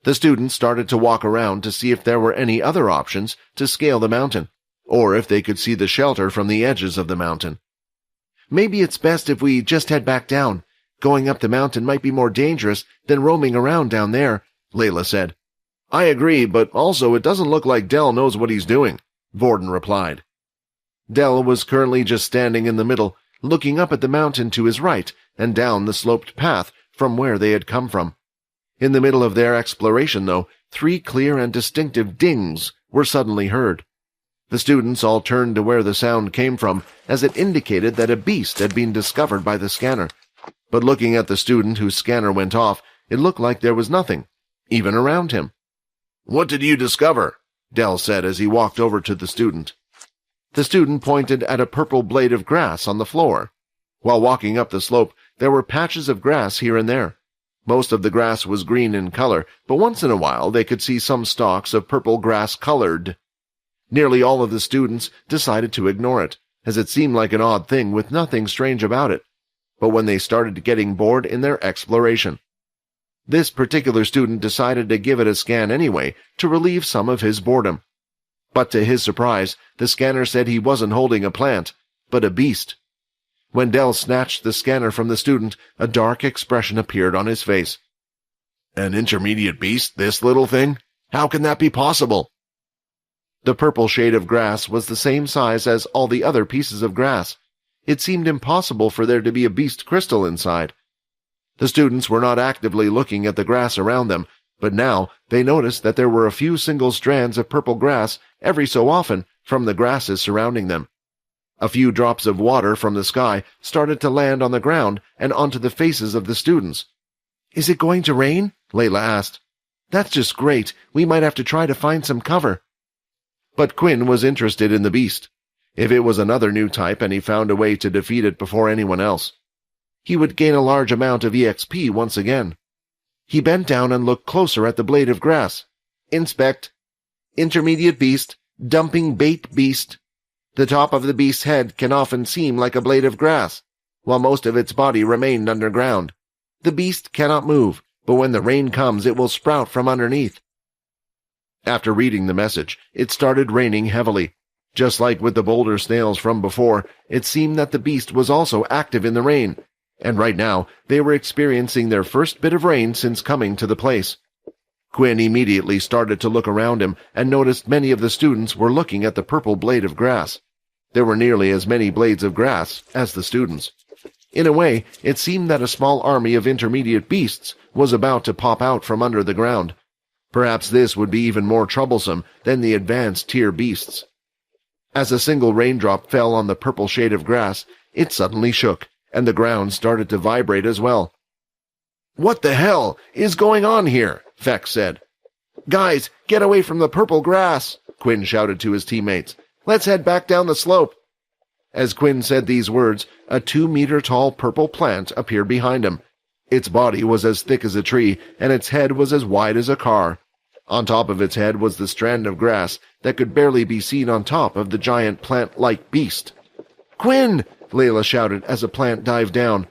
The students started to walk around to see if there were any other options to scale the mountain, or if they could see the shelter from the edges of the mountain. "Maybe it's best if we just head back down. Going up the mountain might be more dangerous than roaming around down there," Layla said. "I agree, but also it doesn't look like Dell knows what he's doing," Vorden replied. Dell was currently just standing in the middle, looking up at the mountain to his right and down the sloped path from where they had come from. In the middle of their exploration, though, 3 clear and distinctive dings were suddenly heard. The students all turned to where the sound came from, as it indicated that a beast had been discovered by the scanner. But looking at the student whose scanner went off, it looked like there was nothing, even around him. "What did you discover?" Dell said as he walked over to the student. The student pointed at a purple blade of grass on the floor. While walking up the slope, there were patches of grass here and there. Most of the grass was green in color, but once in a while they could see some stalks of purple grass colored. Nearly all of the students decided to ignore it, as it seemed like an odd thing with nothing strange about it. But when they started getting bored in their exploration, this particular student decided to give it a scan anyway to relieve some of his boredom. But to his surprise, the scanner said he wasn't holding a plant, but a beast. When Dell snatched the scanner from the student, a dark expression appeared on his face. "An intermediate beast, this little thing? How can that be possible?" The purple shade of grass was the same size as all the other pieces of grass. It seemed impossible for there to be a beast crystal inside. The students were not actively looking at the grass around them, but now they noticed that there were a few single strands of purple grass every so often from the grasses surrounding them. A few drops of water from the sky started to land on the ground and onto the faces of the students. "Is it going to rain?" Layla asked. "That's just great. We might have to try to find some cover." But Quinn was interested in the beast. If it was another new type and he found a way to defeat it before anyone else, he would gain a large amount of EXP once again. He bent down and looked closer at the blade of grass. "Inspect. Intermediate beast. Dumping bait beast. The top of the beast's head can often seem like a blade of grass, while most of its body remained underground. The beast cannot move, but when the rain comes it will sprout from underneath." After reading the message, it started raining heavily. Just like with the boulder snails from before, it seemed that the beast was also active in the rain, and right now they were experiencing their first bit of rain since coming to the place. Quinn immediately started to look around him and noticed many of the students were looking at the purple blade of grass. There were nearly as many blades of grass as the students. In a way, it seemed that a small army of intermediate beasts was about to pop out from under the ground. Perhaps this would be even more troublesome than the advanced tier beasts. As a single raindrop fell on the purple shade of grass, it suddenly shook, and the ground started to vibrate as well. "What the hell is going on here?" Feck said. "Guys, get away from the purple grass," Quinn shouted to his teammates. "Let's head back down the slope." As Quinn said these words, a 2-meter-tall purple plant appeared behind him. Its body was as thick as a tree, and its head was as wide as a car. On top of its head was the strand of grass that could barely be seen on top of the giant plant-like beast. "Quinn!" Layla shouted as a plant dived down.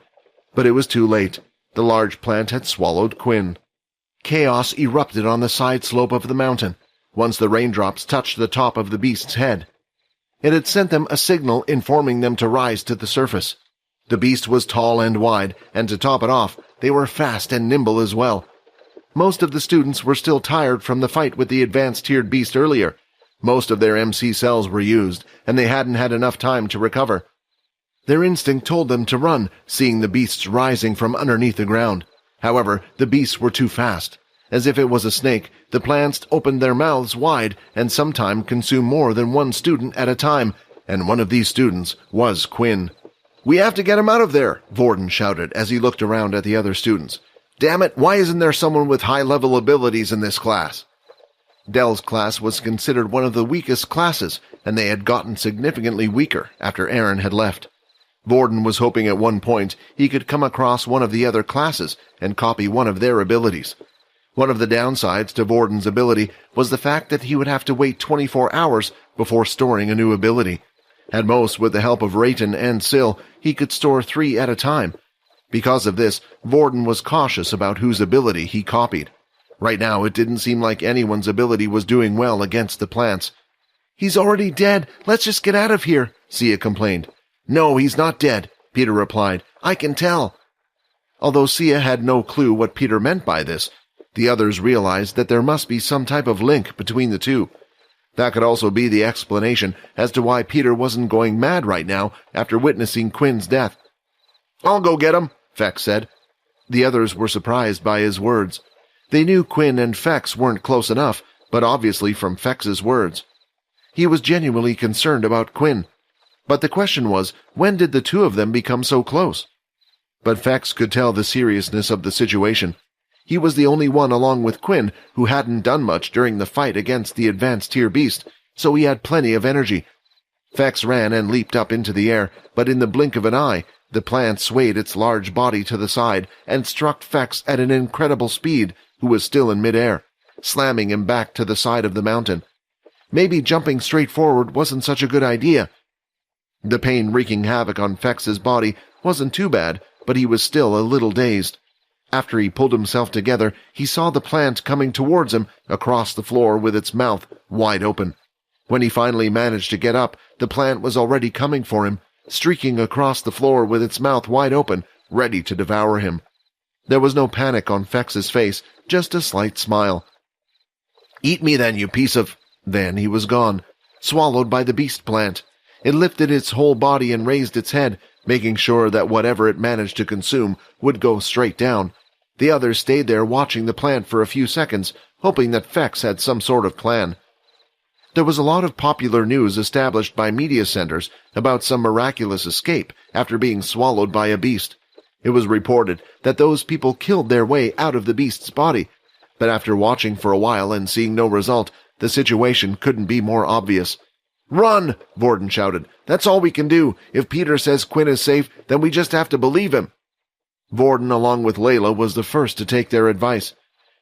But it was too late. The large plant had swallowed Quinn. Chaos erupted on the side slope of the mountain once the raindrops touched the top of the beast's head. It had sent them a signal informing them to rise to the surface. The beast was tall and wide, and to top it off, they were fast and nimble as well. Most of the students were still tired from the fight with the advanced-tiered beast earlier. Most of their MC cells were used, and they hadn't had enough time to recover. Their instinct told them to run, seeing the beasts rising from underneath the ground. However, the beasts were too fast. As if it was a snake, the plants opened their mouths wide and sometimes consumed more than one student at a time, and one of these students was Quinn. "We have to get him out of there," Vorden shouted as he looked around at the other students. "Damn it, why isn't there someone with high-level abilities in this class?" Dell's class was considered one of the weakest classes, and they had gotten significantly weaker after Aaron had left. Vorden was hoping at one point he could come across one of the other classes and copy one of their abilities. One of the downsides to Vorden's ability was the fact that he would have to wait 24 hours before storing a new ability. At most, with the help of Rayton and Syl, he could store 3 at a time. Because of this, Vorden was cautious about whose ability he copied. Right now, it didn't seem like anyone's ability was doing well against the plants. "He's already dead. Let's just get out of here," Sia complained. "No, he's not dead," Peter replied. "I can tell." Although Sia had no clue what Peter meant by this, the others realized that there must be some type of link between the two. That could also be the explanation as to why Peter wasn't going mad right now after witnessing Quinn's death. "I'll go get him," Fex said. The others were surprised by his words. They knew Quinn and Fex weren't close enough, but obviously from Fex's words. He was genuinely concerned about Quinn. But the question was, when did the two of them become so close? But Fex could tell the seriousness of the situation. He was the only one along with Quinn who hadn't done much during the fight against the advanced tier beast, so he had plenty of energy. Fex ran and leaped up into the air, but in the blink of an eye, the plant swayed its large body to the side and struck Fex at an incredible speed, who was still in midair, slamming him back to the side of the mountain. Maybe jumping straight forward wasn't such a good idea. The pain wreaking havoc on Fex's body wasn't too bad, but he was still a little dazed. After he pulled himself together, he saw the plant coming towards him across the floor with its mouth wide open. When he finally managed to get up, the plant was already coming for him, streaking across the floor with its mouth wide open, ready to devour him. There was no panic on Fex's face, just a slight smile. "Eat me then, you piece of—" Then he was gone, swallowed by the beast plant. It lifted its whole body and raised its head, making sure that whatever it managed to consume would go straight down. The others stayed there watching the plant for a few seconds, hoping that Fex had some sort of plan. There was a lot of popular news established by media centers about some miraculous escape after being swallowed by a beast. It was reported that those people killed their way out of the beast's body, but after watching for a while and seeing no result, the situation couldn't be more obvious. "Run!" Vorden shouted. "That's all we can do. If Peter says Quinn is safe, then we just have to believe him." Vorden, along with Layla, was the first to take their advice.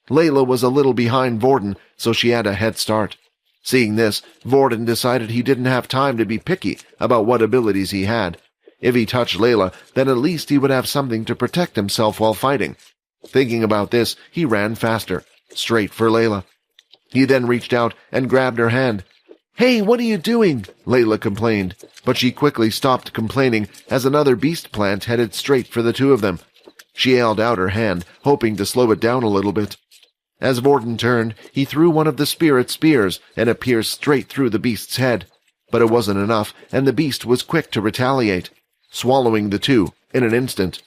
Layla was a little behind Vorden, so she had a head start. Seeing this, Vorden decided he didn't have time to be picky about what abilities he had. If he touched Layla, then at least he would have something to protect himself while fighting. Thinking about this, he ran faster, straight for Layla. He then reached out and grabbed her hand. "Hey, what are you doing?" Layla complained, but she quickly stopped complaining as another beast plant headed straight for the two of them. She held out her hand, hoping to slow it down a little bit. As Vorden turned, he threw one of the spirit spears, and it pierced straight through the beast's head. But it wasn't enough, and the beast was quick to retaliate, swallowing the two in an instant.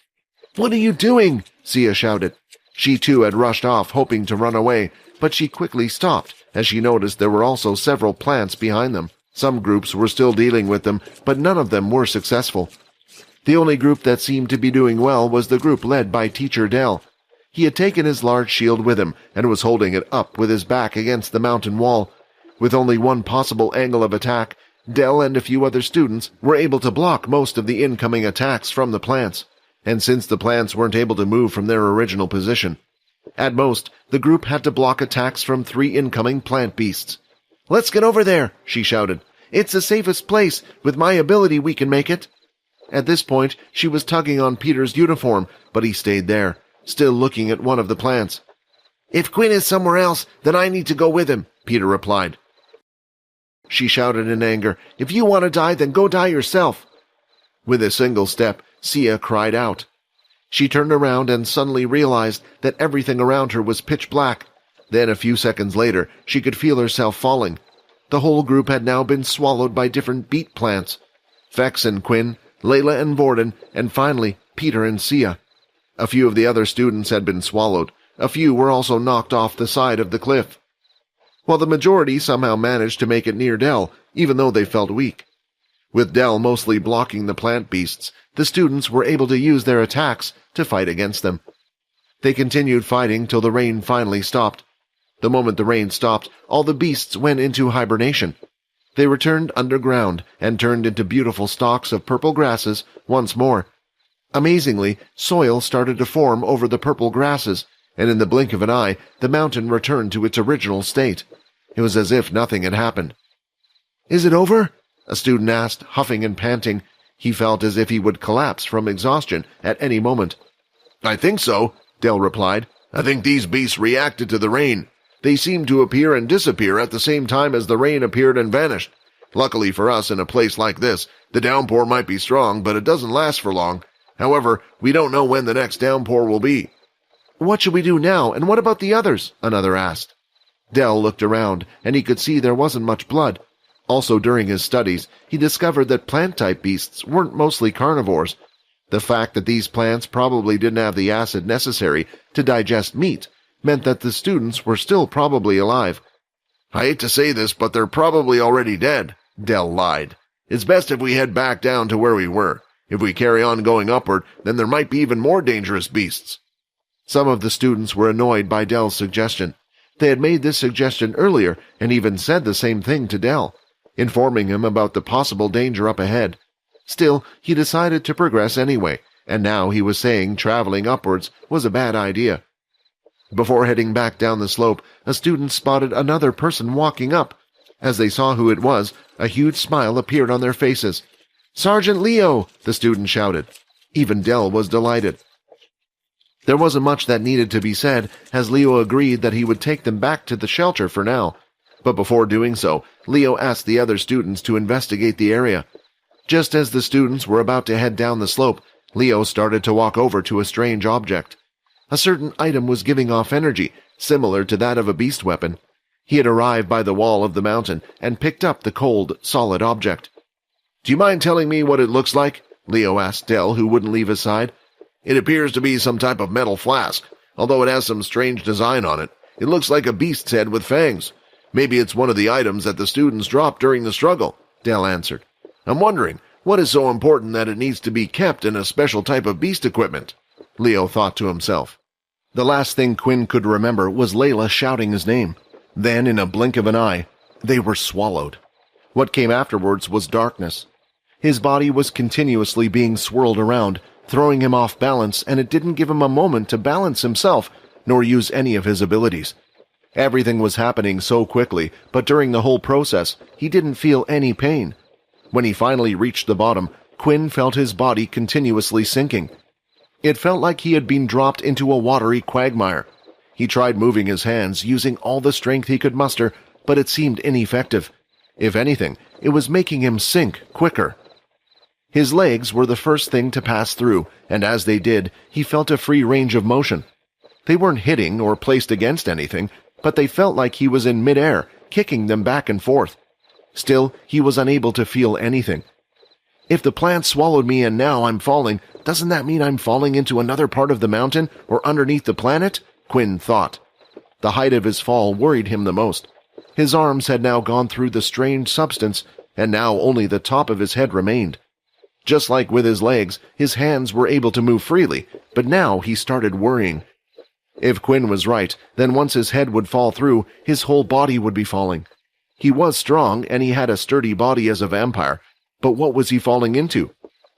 "What are you doing?" Sia shouted. She too had rushed off, hoping to run away, but she quickly stopped as she noticed there were also several plants behind them. Some groups were still dealing with them, but none of them were successful. The only group that seemed to be doing well was the group led by Teacher Dell. He had taken his large shield with him and was holding it up with his back against the mountain wall. With only one possible angle of attack, Dell and a few other students were able to block most of the incoming attacks from the plants, and since the plants weren't able to move from their original position, at most, the group had to block attacks from 3 incoming plant beasts. "Let's get over there," she shouted. "It's the safest place. With my ability, we can make it." At this point, she was tugging on Peter's uniform, but he stayed there, still looking at one of the plants. "If Quinn is somewhere else, then I need to go with him," Peter replied. She shouted in anger, "If you want to die, then go die yourself." With a single step, Sia cried out. She turned around and suddenly realized that everything around her was pitch black. Then, a few seconds later, she could feel herself falling. The whole group had now been swallowed by different beet plants. Fex and Quinn, Layla and Vorden, and finally, Peter and Sia. A few of the other students had been swallowed. A few were also knocked off the side of the cliff, while the majority somehow managed to make it near Dell, even though they felt weak. With Dell mostly blocking the plant beasts, the students were able to use their attacks to fight against them. They continued fighting till the rain finally stopped. The moment the rain stopped, all the beasts went into hibernation. They returned underground and turned into beautiful stalks of purple grasses once more. Amazingly, soil started to form over the purple grasses, and in the blink of an eye, the mountain returned to its original state. It was as if nothing had happened. "Is it over?" a student asked, huffing and panting. He felt as if he would collapse from exhaustion at any moment. "I think so," Dell replied. I think these beasts reacted to the rain. They seemed to appear and disappear at the same time as the rain appeared and vanished. Luckily for us, in a place like this, the downpour might be strong, but it doesn't last for long. However, we don't know when the next downpour will be." "What should we do now, and what about the others?" another asked. Dell looked around, and he could see there wasn't much blood. Also, during his studies, he discovered that plant-type beasts weren't mostly carnivores. The fact that these plants probably didn't have the acid necessary to digest meat meant that the students were still probably alive. "I hate to say this, but they're probably already dead," Dell lied. "It's best if we head back down to where we were. If we carry on going upward, then there might be even more dangerous beasts." Some of the students were annoyed by Dell's suggestion. They had made this suggestion earlier and even said the same thing to Dell, informing him about the possible danger up ahead. Still, he decided to progress anyway, and now he was saying traveling upwards was a bad idea. Before heading back down the slope, a student spotted another person walking up. As they saw who it was, a huge smile appeared on their faces. "Sergeant Leo!" the student shouted. Even Dell was delighted. There wasn't much that needed to be said, as Leo agreed that he would take them back to the shelter for now. But before doing so, Leo asked the other students to investigate the area. Just as the students were about to head down the slope, Leo started to walk over to a strange object. A certain item was giving off energy, similar to that of a beast weapon. He had arrived by the wall of the mountain and picked up the cold, solid object. "Do you mind telling me what it looks like?" Leo asked Dell, who wouldn't leave his side. "It appears to be some type of metal flask, although it has some strange design on it. It looks like a beast's head with fangs. Maybe it's one of the items that the students dropped during the struggle," Dell answered. "I'm wondering, what is so important that it needs to be kept in a special type of beast equipment?" Leo thought to himself. The last thing Quinn could remember was Layla shouting his name. Then, in a blink of an eye, they were swallowed. What came afterwards was darkness. His body was continuously being swirled around, throwing him off balance, and it didn't give him a moment to balance himself, nor use any of his abilities. Everything was happening so quickly, but during the whole process, he didn't feel any pain. When he finally reached the bottom, Quinn felt his body continuously sinking. It felt like he had been dropped into a watery quagmire. He tried moving his hands, using all the strength he could muster, but it seemed ineffective. If anything, it was making him sink quicker. His legs were the first thing to pass through, and as they did, he felt a free range of motion. They weren't hitting or placed against anything, but they felt like he was in midair, kicking them back and forth. Still, he was unable to feel anything. If the plant swallowed me and now I'm falling, doesn't that mean I'm falling into another part of the mountain or underneath the planet? Quinn thought. The height of his fall worried him the most. His arms had now gone through the strange substance, and now only the top of his head remained. Just like with his legs, his hands were able to move freely, but now he started worrying. If Quinn was right, then once his head would fall through, his whole body would be falling. He was strong, and he had a sturdy body as a vampire, but what was he falling into?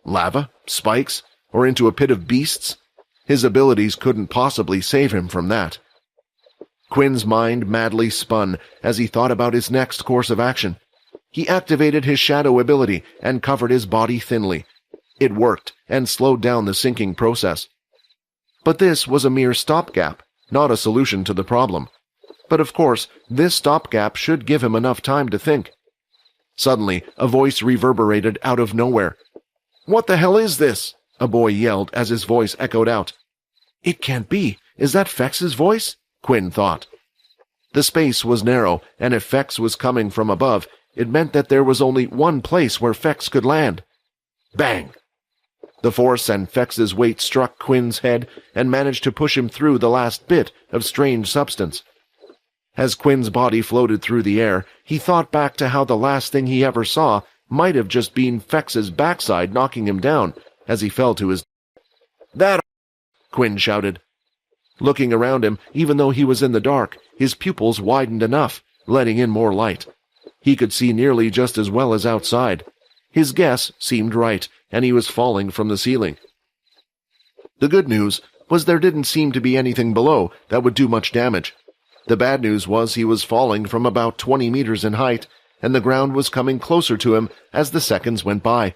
Lava? Spikes? Or into a pit of beasts? His abilities couldn't possibly save him from that. Quinn's mind madly spun as he thought about his next course of action. He activated his shadow ability and covered his body thinly. It worked and slowed down the sinking process. But this was a mere stopgap, not a solution to the problem. But of course, this stopgap should give him enough time to think. Suddenly, a voice reverberated out of nowhere. "What the hell is this?" a boy yelled as his voice echoed out. "It can't be. Is that Fex's voice?" Quinn thought. The space was narrow, and if Fex was coming from above, it meant that there was only one place where Fex could land. Bang! The force and Fex's weight struck Quinn's head and managed to push him through the last bit of strange substance. As Quinn's body floated through the air, he thought back to how the last thing he ever saw might have just been Fex's backside knocking him down as he fell to his... "That!" Quinn shouted. Looking around him, even though he was in the dark, his pupils widened enough, letting in more light. He could see nearly just as well as outside. His guess seemed right, and he was falling from the ceiling. The good news was there didn't seem to be anything below that would do much damage. The bad news was he was falling from about 20 meters in height, and the ground was coming closer to him as the seconds went by.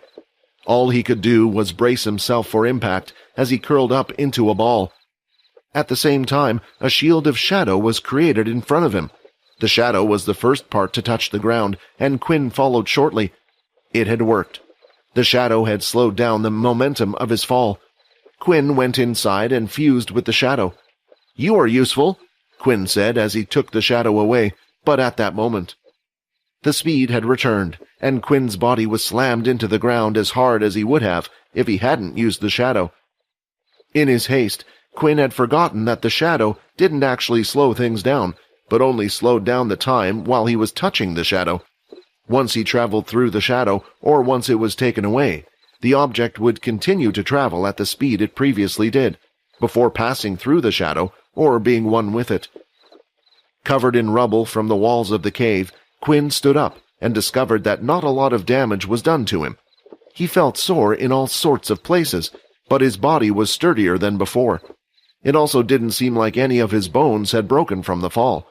All he could do was brace himself for impact as he curled up into a ball. At the same time, a shield of shadow was created in front of him. The shadow was the first part to touch the ground, and Quinn followed shortly. It had worked. The shadow had slowed down the momentum of his fall. Quinn went inside and fused with the shadow. "You are useful," Quinn said as he took the shadow away, but at that moment, the speed had returned, and Quinn's body was slammed into the ground as hard as he would have if he hadn't used the shadow. In his haste, Quinn had forgotten that the shadow didn't actually slow things down, but only slowed down the time while he was touching the shadow. Once he traveled through the shadow, or once it was taken away, the object would continue to travel at the speed it previously did, before passing through the shadow or being one with it. Covered in rubble from the walls of the cave, Quinn stood up and discovered that not a lot of damage was done to him. He felt sore in all sorts of places, but his body was sturdier than before. It also didn't seem like any of his bones had broken from the fall.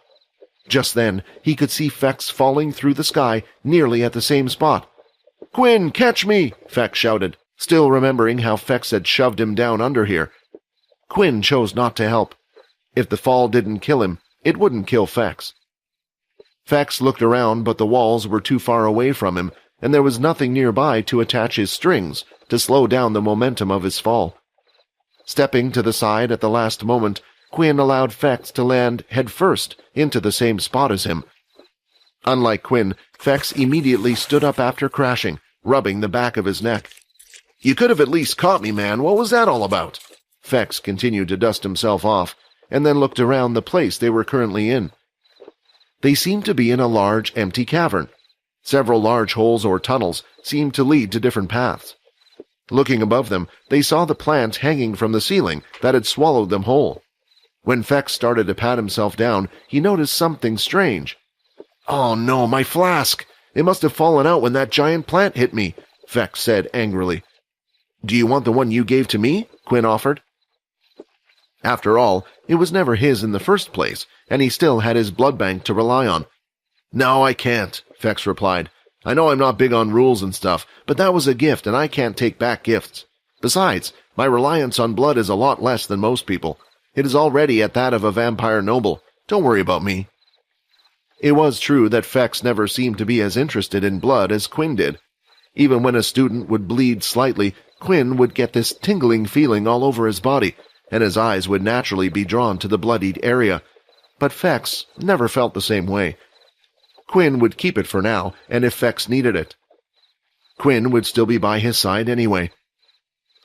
Just then, he could see Fex falling through the sky nearly at the same spot. "Quinn, catch me!" Fex shouted, still remembering how Fex had shoved him down under here. Quinn chose not to help. If the fall didn't kill him, it wouldn't kill Fex. Fex looked around, but the walls were too far away from him, and there was nothing nearby to attach his strings to slow down the momentum of his fall. Stepping to the side at the last moment, Quinn allowed Fex to land headfirst into the same spot as him. Unlike Quinn, Fex immediately stood up after crashing, rubbing the back of his neck. "You could have at least caught me, man. What was that all about?" Fex continued to dust himself off, and then looked around the place they were currently in. They seemed to be in a large, empty cavern. Several large holes or tunnels seemed to lead to different paths. Looking above them, they saw the plant hanging from the ceiling that had swallowed them whole. When Fex started to pat himself down, he noticed something strange. "Oh no, my flask! It must have fallen out when that giant plant hit me," Fex said angrily. "Do you want the one you gave to me?" Quinn offered. After all, it was never his in the first place, and he still had his blood bank to rely on. "No, I can't," Fex replied. "I know I'm not big on rules and stuff, but that was a gift and I can't take back gifts. Besides, my reliance on blood is a lot less than most people. It is already at that of a vampire noble. Don't worry about me." It was true that Fex never seemed to be as interested in blood as Quinn did. Even when a student would bleed slightly, Quinn would get this tingling feeling all over his body, and his eyes would naturally be drawn to the bloodied area. But Fex never felt the same way. Quinn would keep it for now, and if Fex needed it. Quinn would still be by his side anyway.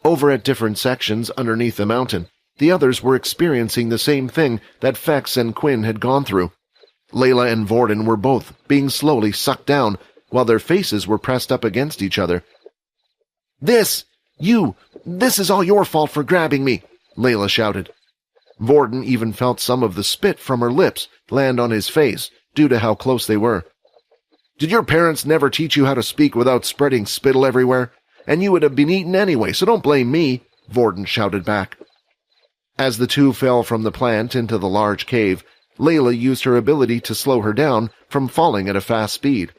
Over at different sections underneath the mountain, the others were experiencing the same thing that Fex and Quinn had gone through. Layla and Vorden were both being slowly sucked down, while their faces were pressed up against each other. This is all your fault for grabbing me," Layla shouted. Vorden even felt some of the spit from her lips land on his face due to how close they were. "Did your parents never teach you how to speak without spreading spittle everywhere? And you would have been eaten anyway, so don't blame me," Vorden shouted back. As the two fell from the plant into the large cave, Layla used her ability to slow her down from falling at a fast speed.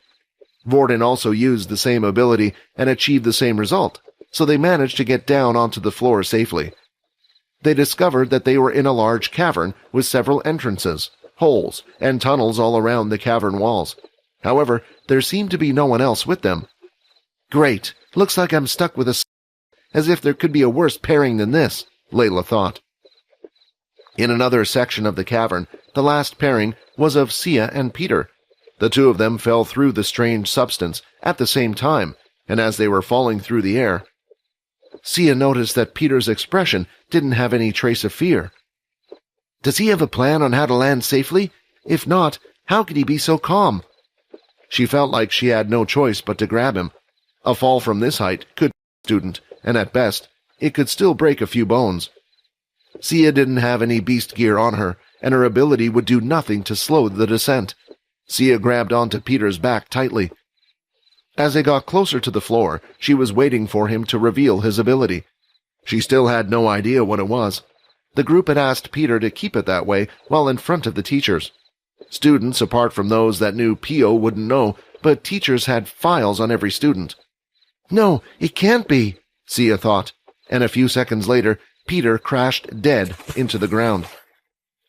Vorden also used the same ability and achieved the same result, so they managed to get down onto the floor safely. They discovered that they were in a large cavern with several entrances, holes, and tunnels all around the cavern walls. However, there seemed to be no one else with them. "Great, looks like I'm stuck with as if there could be a worse pairing than this," Layla thought. In another section of the cavern, the last pairing was of Sia and Peter. The two of them fell through the strange substance at the same time, and as they were falling through the air, Sia noticed that Peter's expression didn't have any trace of fear. Does he have a plan on how to land safely? If not, how could he be so calm? She felt like she had no choice but to grab him. A fall from this height could kill a student, and at best, it could still break a few bones. Sia didn't have any beast gear on her, and her ability would do nothing to slow the descent. Sia grabbed onto Peter's back tightly. As they got closer to the floor, she was waiting for him to reveal his ability. She still had no idea what it was. The group had asked Peter to keep it that way while in front of the teachers. Students, apart from those that knew Pio, wouldn't know, but teachers had files on every student. "No, it can't be," Sia thought, and a few seconds later, Peter crashed dead into the ground.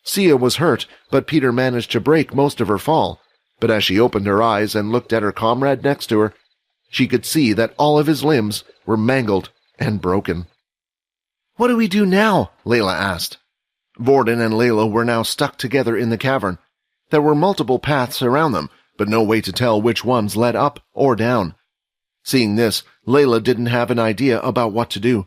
Sia was hurt, but Peter managed to break most of her fall. But as she opened her eyes and looked at her comrade next to her, she could see that all of his limbs were mangled and broken. "What do we do now?" Layla asked. Vorden and Layla were now stuck together in the cavern. There were multiple paths around them, but no way to tell which ones led up or down. Seeing this, Layla didn't have an idea about what to do.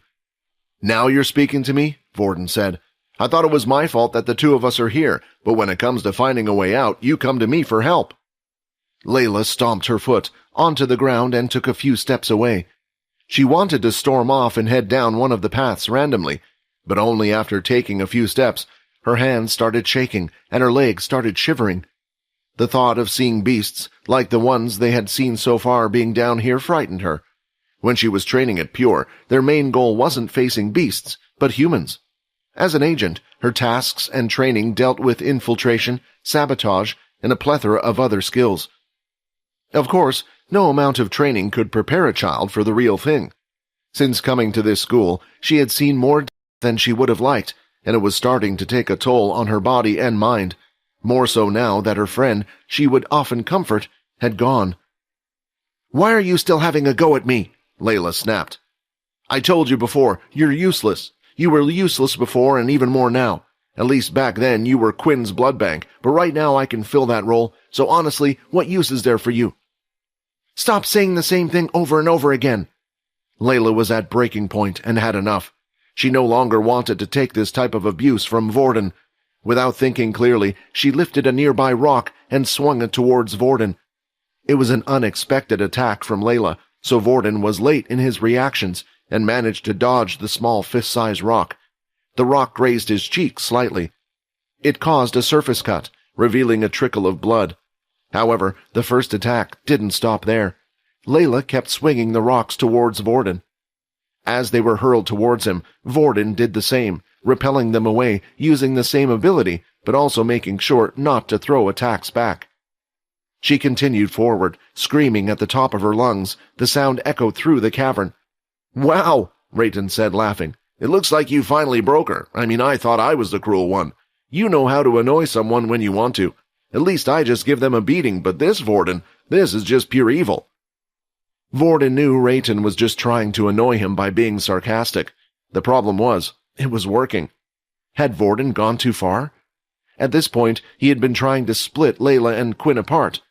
"Now you're speaking to me?" Vorden said. "I thought it was my fault that the two of us are here, but when it comes to finding a way out, you come to me for help." Layla stomped her foot onto the ground and took a few steps away. She wanted to storm off and head down one of the paths randomly, but only after taking a few steps, her hands started shaking and her legs started shivering. The thought of seeing beasts, like the ones they had seen so far being down here, frightened her. When she was training at Pure, their main goal wasn't facing beasts, but humans. As an agent, her tasks and training dealt with infiltration, sabotage, and a plethora of other skills. Of course, no amount of training could prepare a child for the real thing. Since coming to this school, she had seen more than she would have liked, and it was starting to take a toll on her body and mind, more so now that her friend she would often comfort had gone. "Why are you still having a go at me?" Layla snapped. "I told you before, you're useless. You were useless before and even more now. At least back then you were Quinn's blood bank, but right now I can fill that role, so honestly, what use is there for you?" "Stop saying the same thing over and over again." Layla was at breaking point and had enough. She no longer wanted to take this type of abuse from Vorden. Without thinking clearly, she lifted a nearby rock and swung it towards Vorden. It was an unexpected attack from Layla, so Vorden was late in his reactions and managed to dodge the small fist-sized rock. The rock grazed his cheek slightly. It caused a surface cut, revealing a trickle of blood. However, the first attack didn't stop there. Layla kept swinging the rocks towards Vorden. As they were hurled towards him, Vorden did the same, repelling them away using the same ability, but also making sure not to throw attacks back. She continued forward, screaming at the top of her lungs. The sound echoed through the cavern. "Wow," Rayton said, laughing. "It looks like you finally broke her. I thought I was the cruel one. You know how to annoy someone when you want to. At least I just give them a beating, but this Vorden, this is just pure evil." Vorden knew Rayton was just trying to annoy him by being sarcastic. The problem was, it was working. Had Vorden gone too far? At this point, he had been trying to split Layla and Quinn apart.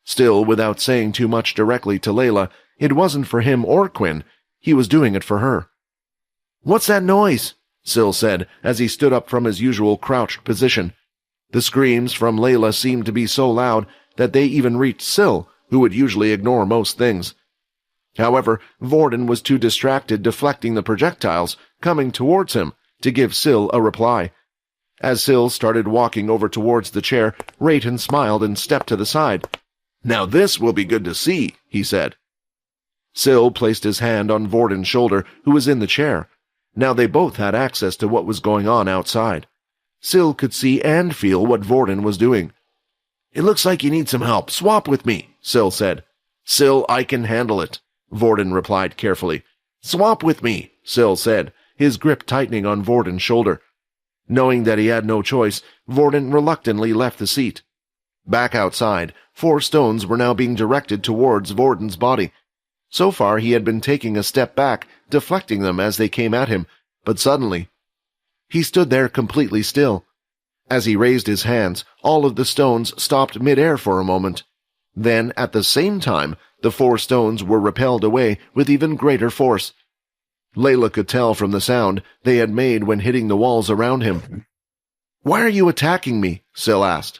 Still, without saying too much directly to Layla, it wasn't for him or Quinn. He was doing it for her. "What's that noise?" Syl said as he stood up from his usual crouched position. The screams from Layla seemed to be so loud that they even reached Syl, who would usually ignore most things. However, Vorden was too distracted deflecting the projectiles coming towards him to give Syl a reply. As Syl started walking over towards the chair, Rayton smiled and stepped to the side. "Now this will be good to see," he said. Syl placed his hand on Vorden's shoulder, who was in the chair. Now they both had access to what was going on outside. Syl could see and feel what Vorden was doing. "It looks like you need some help. Swap with me," Syl said. "Syl, I can handle it," Vorden replied carefully. "Swap with me," Syl said, his grip tightening on Vorden's shoulder. Knowing that he had no choice, Vorden reluctantly left the seat. Back outside, 4 stones were now being directed towards Vorden's body. So far he had been taking a step back, deflecting them as they came at him, but suddenly he stood there completely still. As he raised his hands, all of the stones stopped mid-air for a moment. Then, at the same time, the 4 stones were repelled away with even greater force. Layla could tell from the sound they had made when hitting the walls around him. "Why are you attacking me?" Syl asked.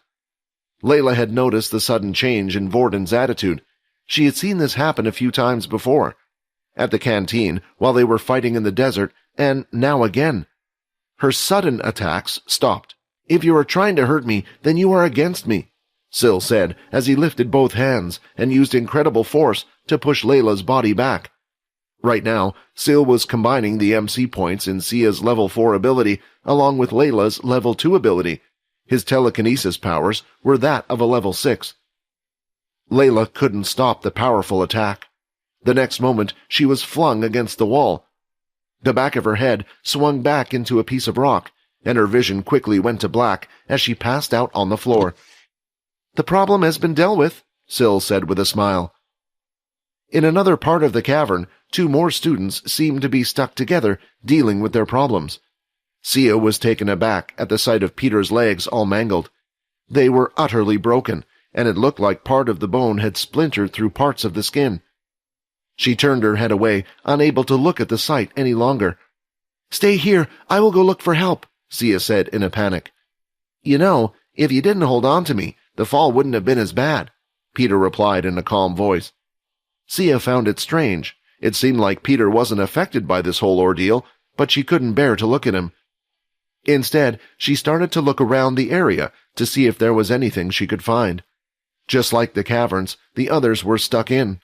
Layla had noticed the sudden change in Vorden's attitude. She had seen this happen a few times before. At the canteen, while they were fighting in the desert, and now again. Her sudden attacks stopped. "If you are trying to hurt me, then you are against me," Syl said as he lifted both hands and used incredible force to push Layla's body back. Right now, Syl was combining the MC points in Sia's level 4 ability along with Layla's level 2 ability. His telekinesis powers were that of a level 6. Layla couldn't stop the powerful attack. The next moment, she was flung against the wall. The back of her head swung back into a piece of rock, and her vision quickly went to black as she passed out on the floor. "The problem has been dealt with," Syl said with a smile. In another part of the cavern, 2 more students seemed to be stuck together, dealing with their problems. Sia was taken aback at the sight of Peter's legs all mangled. They were utterly broken, and it looked like part of the bone had splintered through parts of the skin. She turned her head away, unable to look at the sight any longer. "Stay here, I will go look for help," Sia said in a panic. "You know, if you didn't hold on to me, the fall wouldn't have been as bad," Peter replied in a calm voice. Sia found it strange. It seemed like Peter wasn't affected by this whole ordeal, but she couldn't bear to look at him. Instead, she started to look around the area to see if there was anything she could find. Just like the caverns, the others were stuck in.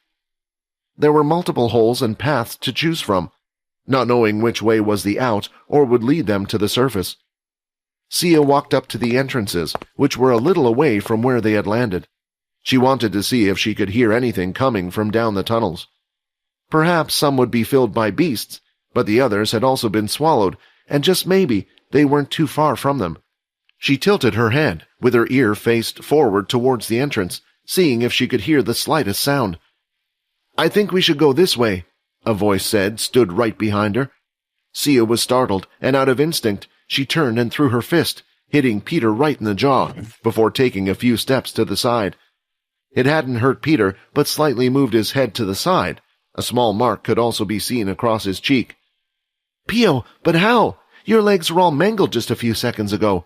There were multiple holes and paths to choose from, not knowing which way was the out or would lead them to the surface. Sia walked up to the entrances, which were a little away from where they had landed. She wanted to see if she could hear anything coming from down the tunnels. Perhaps some would be filled by beasts, but the others had also been swallowed, and just maybe they weren't too far from them. She tilted her head, with her ear faced forward towards the entrance, seeing if she could hear the slightest sound. "I think we should go this way," a voice said, stood right behind her. Sia was startled, and out of instinct, she turned and threw her fist, hitting Peter right in the jaw, before taking a few steps to the side. It hadn't hurt Peter, but slightly moved his head to the side. A small mark could also be seen across his cheek. "Pio, but how? Your legs were all mangled just a few seconds ago."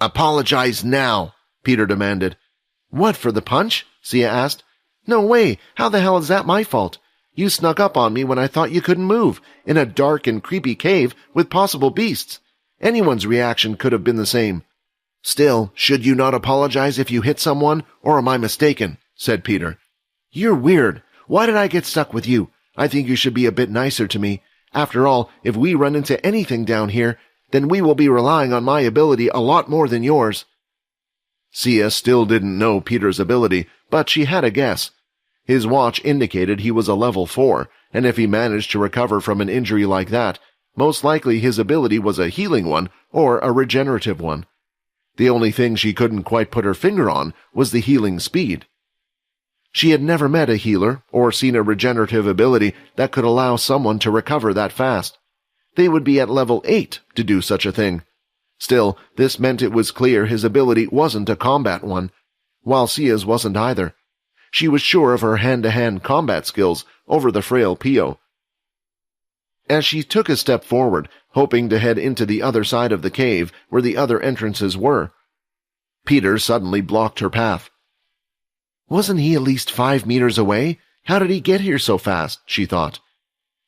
"Apologize now," Peter demanded. "What, for the punch?" Sia asked. "No way! How the hell is that my fault? You snuck up on me when I thought you couldn't move, in a dark and creepy cave with possible beasts. Anyone's reaction could have been the same." "Still, should you not apologize if you hit someone, or am I mistaken?" said Peter. "You're weird. Why did I get stuck with you? I think you should be a bit nicer to me. After all, if we run into anything down here, then we will be relying on my ability a lot more than yours." Sia still didn't know Peter's ability, but she had a guess. His watch indicated he was a level 4, and if he managed to recover from an injury like that, most likely his ability was a healing one or a regenerative one. The only thing she couldn't quite put her finger on was the healing speed. She had never met a healer or seen a regenerative ability that could allow someone to recover that fast. They would be at level 8 to do such a thing. Still, this meant it was clear his ability wasn't a combat one, while Sia's wasn't either. She was sure of her hand-to-hand combat skills over the frail Pio. As she took a step forward, hoping to head into the other side of the cave where the other entrances were, Peter suddenly blocked her path. Wasn't he at least 5 meters away? How did he get here so fast? She thought.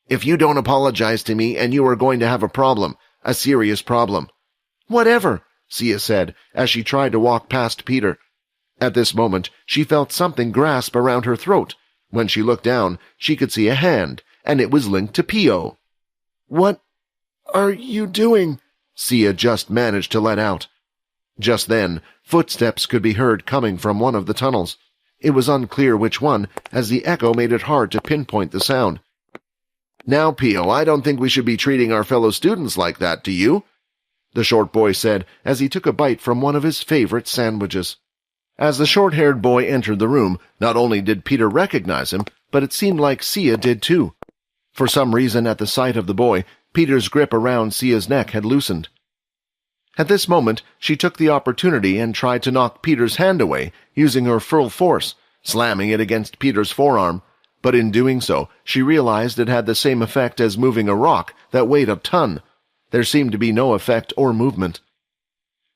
"If you don't apologize to me, and you are going to have a problem, a serious problem." "Whatever," Sia said, as she tried to walk past Peter. At this moment, she felt something grasp around her throat. When she looked down, she could see a hand, and it was linked to Pio. "What are you doing?" Sia just managed to let out. Just then, footsteps could be heard coming from one of the tunnels. It was unclear which one, as the echo made it hard to pinpoint the sound. "Now, Pio, I don't think we should be treating our fellow students like that, do you?" the short boy said as he took a bite from one of his favorite sandwiches. As the short-haired boy entered the room, not only did Peter recognize him, but it seemed like Sia did too. For some reason, at the sight of the boy, Peter's grip around Sia's neck had loosened. At this moment, she took the opportunity and tried to knock Peter's hand away, using her full force, slamming it against Peter's forearm. But in doing so, she realized it had the same effect as moving a rock that weighed a ton. There seemed to be no effect or movement.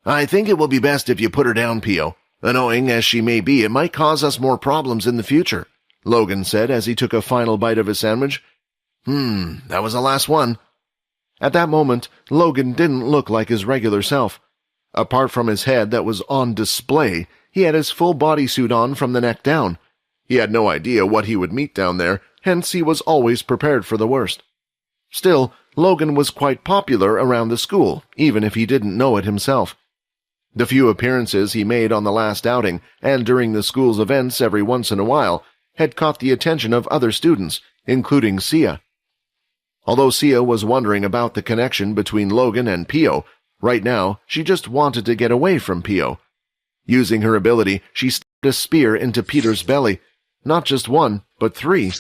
"I think it will be best if you put her down, Pio. Annoying as she may be, it might cause us more problems in the future," Logan said as he took a final bite of his sandwich. That was the last one." At that moment, Logan didn't look like his regular self. Apart from his head that was on display, he had his full bodysuit on from the neck down. He had no idea what he would meet down there, hence he was always prepared for the worst. Still, Logan was quite popular around the school, even if he didn't know it himself. The few appearances he made on the last outing, and during the school's events every once in a while, had caught the attention of other students, including Sia. Although Sia was wondering about the connection between Logan and Pio, right now she just wanted to get away from Pio. Using her ability, she stabbed a spear into Peter's belly. Not just one, but 3.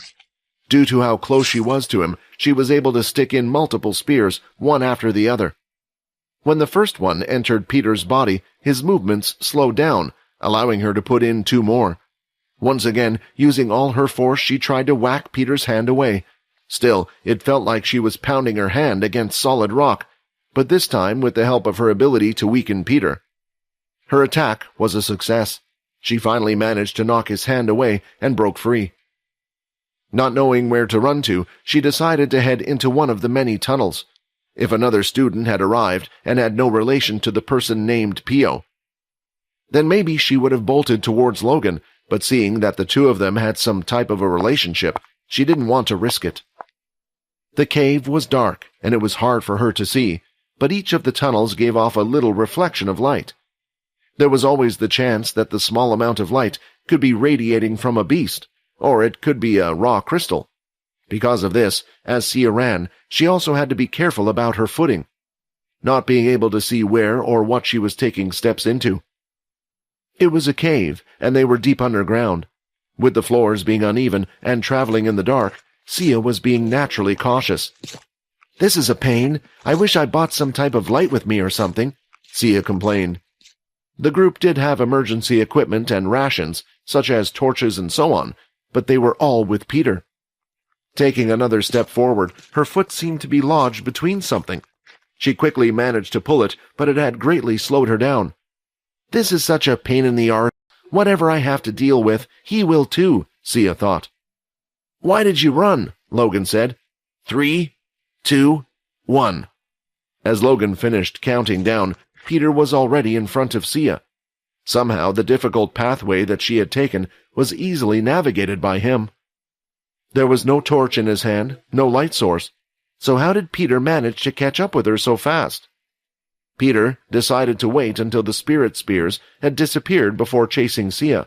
Due to how close she was to him, she was able to stick in multiple spears, one after the other. When the first one entered Peter's body, his movements slowed down, allowing her to put in 2 more. Once again, using all her force, she tried to whack Peter's hand away. Still, it felt like she was pounding her hand against solid rock, but this time with the help of her ability to weaken Peter. Her attack was a success. She finally managed to knock his hand away and broke free. Not knowing where to run to, she decided to head into one of the many tunnels. If another student had arrived and had no relation to the person named Pio, then maybe she would have bolted towards Logan, but seeing that the 2 of them had some type of a relationship, she didn't want to risk it. The cave was dark, and it was hard for her to see, but each of the tunnels gave off a little reflection of light. There was always the chance that the small amount of light could be radiating from a beast, or it could be a raw crystal. Because of this, as Sia ran, she also had to be careful about her footing, not being able to see where or what she was taking steps into. It was a cave, and they were deep underground. With the floors being uneven and traveling in the dark, Sia was being naturally cautious. "This is a pain. I wish I bought some type of light with me or something," Sia complained. The group did have emergency equipment and rations, such as torches and so on, but they were all with Peter. Taking another step forward, her foot seemed to be lodged between something. She quickly managed to pull it, but it had greatly slowed her down. "This is such a pain in the arse. Whatever I have to deal with, he will too," Sia thought. "Why did you run?" Logan said. 3, 2, 1. As Logan finished counting down, Peter was already in front of Sia. Somehow the difficult pathway that she had taken was easily navigated by him. There was no torch in his hand, no light source. So how did Peter manage to catch up with her so fast? Peter decided to wait until the spirit spears had disappeared before chasing Sia.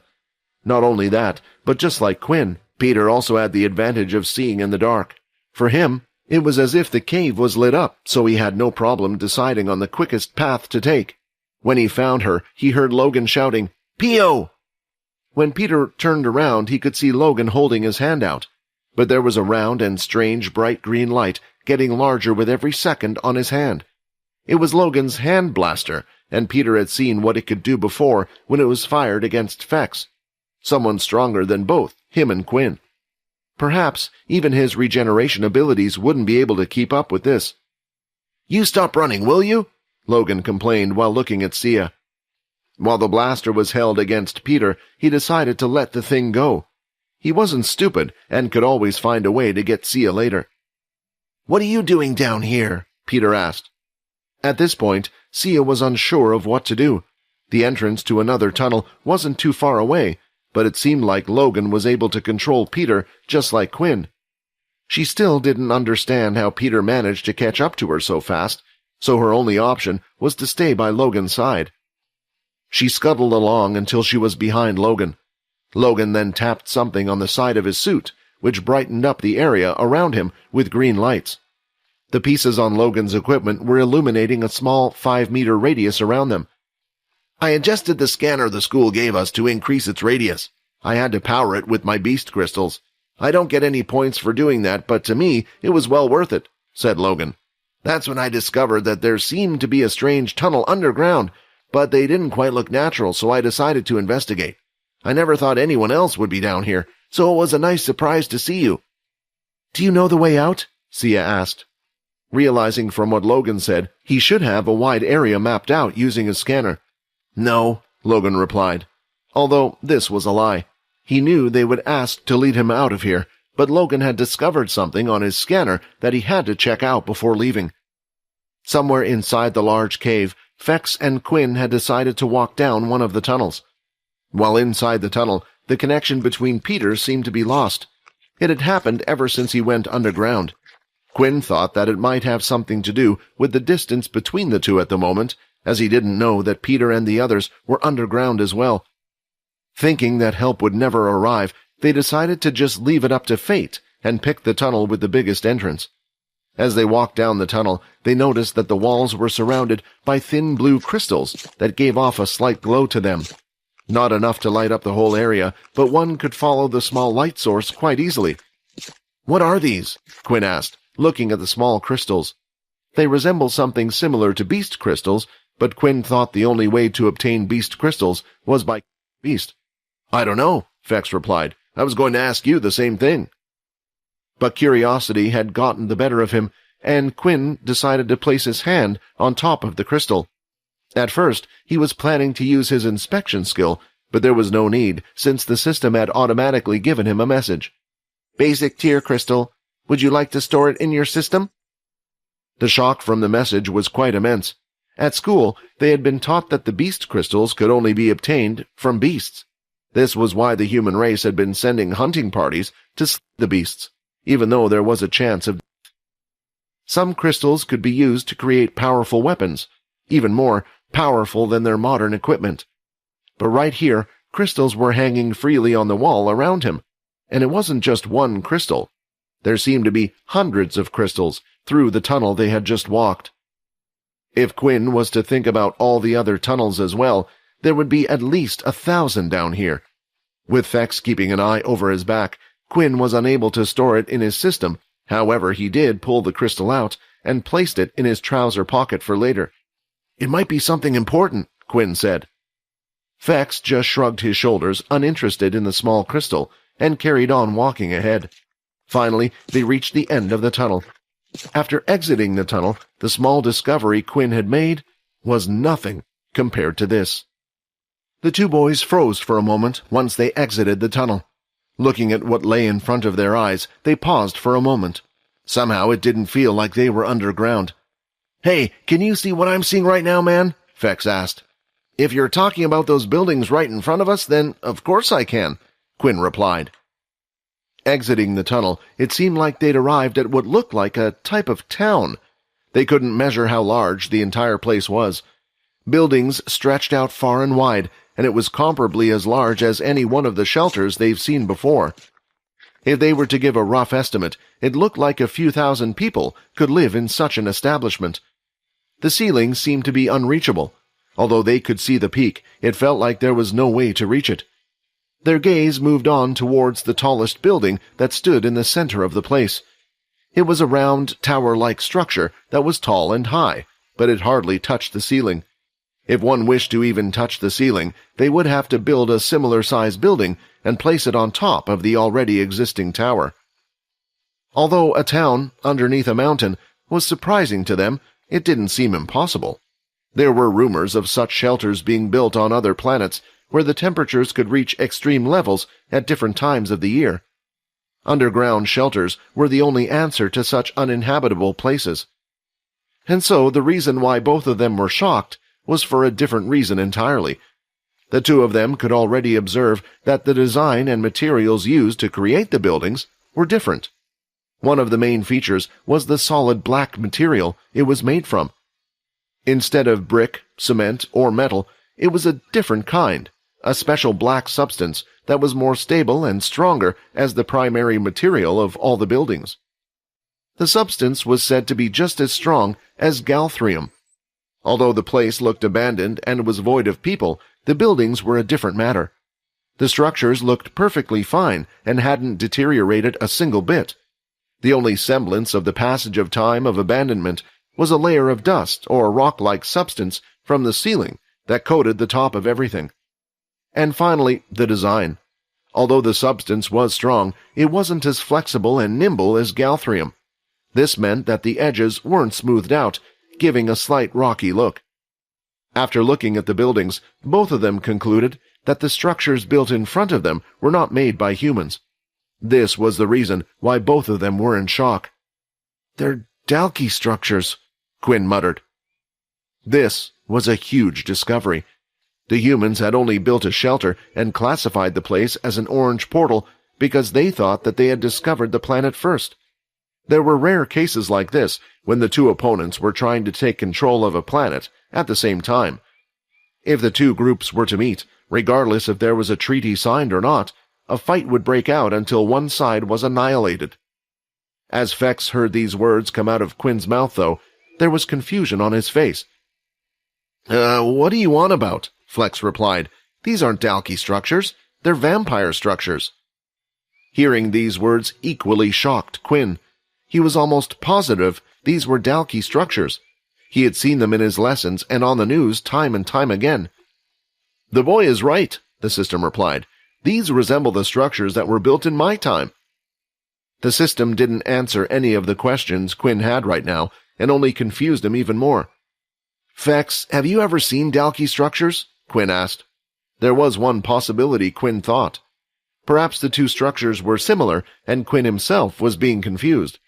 Not only that, but just like Quinn, Peter also had the advantage of seeing in the dark. For him, it was as if the cave was lit up, so he had no problem deciding on the quickest path to take. When he found her, he heard Logan shouting, "Pio!" When Peter turned around, he could see Logan holding his hand out, but there was a round and strange bright green light getting larger with every second on his hand. It was Logan's hand blaster, and Peter had seen what it could do before when it was fired against Fex. Someone stronger than both, him and Quinn. Perhaps even his regeneration abilities wouldn't be able to keep up with this. "You stop running, will you?" Logan complained while looking at Sia. While the blaster was held against Peter, he decided to let the thing go. He wasn't stupid and could always find a way to get Sia later. "What are you doing down here?" Peter asked. At this point, Sia was unsure of what to do. The entrance to another tunnel wasn't too far away, but it seemed like Logan was able to control Peter just like Quinn. She still didn't understand how Peter managed to catch up to her so fast, so her only option was to stay by Logan's side. She scuttled along until she was behind Logan. Logan then tapped something on the side of his suit, which brightened up the area around him with green lights. The pieces on Logan's equipment were illuminating a small 5-meter radius around them. "I adjusted the scanner the school gave us to increase its radius. I had to power it with my beast crystals. I don't get any points for doing that, but to me, it was well worth it," said Logan. "That's when I discovered that there seemed to be a strange tunnel underground, but they didn't quite look natural, so I decided to investigate. I never thought anyone else would be down here, so it was a nice surprise to see you." "Do you know the way out?" Sia asked. Realizing from what Logan said, he should have a wide area mapped out using his scanner. "No," Logan replied. Although this was a lie. He knew they would ask to lead him out of here, but Logan had discovered something on his scanner that he had to check out before leaving. Somewhere inside the large cave, Fex and Quinn had decided to walk down one of the tunnels. While inside the tunnel, the connection between Peter seemed to be lost. It had happened ever since he went underground. Quinn thought that it might have something to do with the distance between the two at the moment, as he didn't know that Peter and the others were underground as well. Thinking that help would never arrive, they decided to just leave it up to fate and pick the tunnel with the biggest entrance. As they walked down the tunnel, they noticed that the walls were surrounded by thin blue crystals that gave off a slight glow to them. Not enough to light up the whole area, but one could follow the small light source quite easily. "What are these?" Quinn asked, looking at the small crystals. They resemble something similar to beast crystals, but Quinn thought the only way to obtain beast crystals was by beast. "I don't know," Fex replied. "I was going to ask you the same thing." But curiosity had gotten the better of him, and Quinn decided to place his hand on top of the crystal. At first, he was planning to use his inspection skill, but there was no need, since the system had automatically given him a message. "Basic tier crystal. Would you like to store it in your system?" The shock from the message was quite immense. At school, they had been taught that the beast crystals could only be obtained from beasts. This was why the human race had been sending hunting parties to slay the beasts, even though there was a chance of death. Some crystals could be used to create powerful weapons, even more powerful than their modern equipment. But right here, crystals were hanging freely on the wall around him, and it wasn't just one crystal. There seemed to be hundreds of crystals through the tunnel they had just walked. If Quinn was to think about all the other tunnels as well, there would be at least 1,000 down here. With Fex keeping an eye over his back, Quinn was unable to store it in his system. However, he did pull the crystal out and placed it in his trouser pocket for later. "It might be something important," Quinn said. Fex just shrugged his shoulders, uninterested in the small crystal, and carried on walking ahead. Finally, they reached the end of the tunnel. After exiting the tunnel, the small discovery Quinn had made was nothing compared to this. The two boys froze for a moment once they exited the tunnel. Looking at what lay in front of their eyes, they paused for a moment. Somehow it didn't feel like they were underground. "Hey, can you see what I'm seeing right now, man?" Fex asked. "If you're talking about those buildings right in front of us, then of course I can," Quinn replied. Exiting the tunnel, it seemed like they'd arrived at what looked like a type of town. They couldn't measure how large the entire place was. Buildings stretched out far and wide, and it was comparably as large as any one of the shelters they've seen before. If they were to give a rough estimate, it looked like a few thousand people could live in such an establishment. The ceiling seemed to be unreachable. Although they could see the peak, it felt like there was no way to reach it. Their gaze moved on towards the tallest building that stood in the center of the place. It was a round, tower-like structure that was tall and high, but it hardly touched the ceiling. If one wished to even touch the ceiling, they would have to build a similar-sized building and place it on top of the already existing tower. Although a town underneath a mountain was surprising to them, it didn't seem impossible. There were rumors of such shelters being built on other planets where the temperatures could reach extreme levels at different times of the year. Underground shelters were the only answer to such uninhabitable places. And so the reason why both of them were shocked was for a different reason entirely. The two of them could already observe that the design and materials used to create the buildings were different. One of the main features was the solid black material it was made from. Instead of brick, cement, or metal, it was a different kind, a special black substance that was more stable and stronger as the primary material of all the buildings. The substance was said to be just as strong as galthrium. Although the place looked abandoned and was void of people, the buildings were a different matter. The structures looked perfectly fine and hadn't deteriorated a single bit. The only semblance of the passage of time of abandonment was a layer of dust or rock-like substance from the ceiling that coated the top of everything. And finally, the design. Although the substance was strong, it wasn't as flexible and nimble as galthrium. This meant that the edges weren't smoothed out, giving a slight rocky look. After looking at the buildings, both of them concluded that the structures built in front of them were not made by humans. This was the reason why both of them were in shock. "They're Dalki structures," Quinn muttered. This was a huge discovery. The humans had only built a shelter and classified the place as an orange portal because they thought that they had discovered the planet first. There were rare cases like this when the two opponents were trying to take control of a planet at the same time. If the two groups were to meet, regardless if there was a treaty signed or not, a fight would break out until one side was annihilated. As Fex heard these words come out of Quinn's mouth, though, there was confusion on his face. What do you want about?" Flex replied. "These aren't Dalkey structures. They're vampire structures." Hearing these words equally shocked Quinn. He was almost positive these were Dalkey structures. He had seen them in his lessons and on the news time and time again. "The boy is right," the system replied. "These resemble the structures that were built in my time." The system didn't answer any of the questions Quinn had right now, and only confused him even more. "Fex, have you ever seen Dalkey structures?" Quinn asked. There was one possibility, Quinn thought. Perhaps the two structures were similar, and Quinn himself was being confused.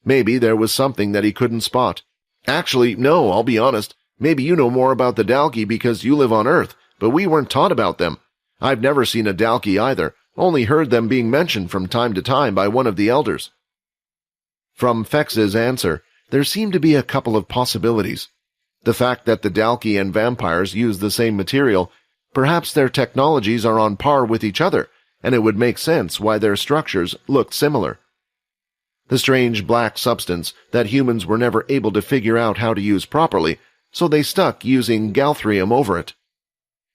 Maybe there was something that he couldn't spot. "Actually, no, I'll be honest. Maybe you know more about the Dalkey because you live on Earth, but we weren't taught about them. I've never seen a Dalkey either, only heard them being mentioned from time to time by one of the elders." From Fex's answer, there seemed to be a couple of possibilities. The fact that the Dalkey and vampires use the same material, perhaps their technologies are on par with each other, and it would make sense why their structures looked similar. The strange black substance that humans were never able to figure out how to use properly, so they stuck using galthrium over it.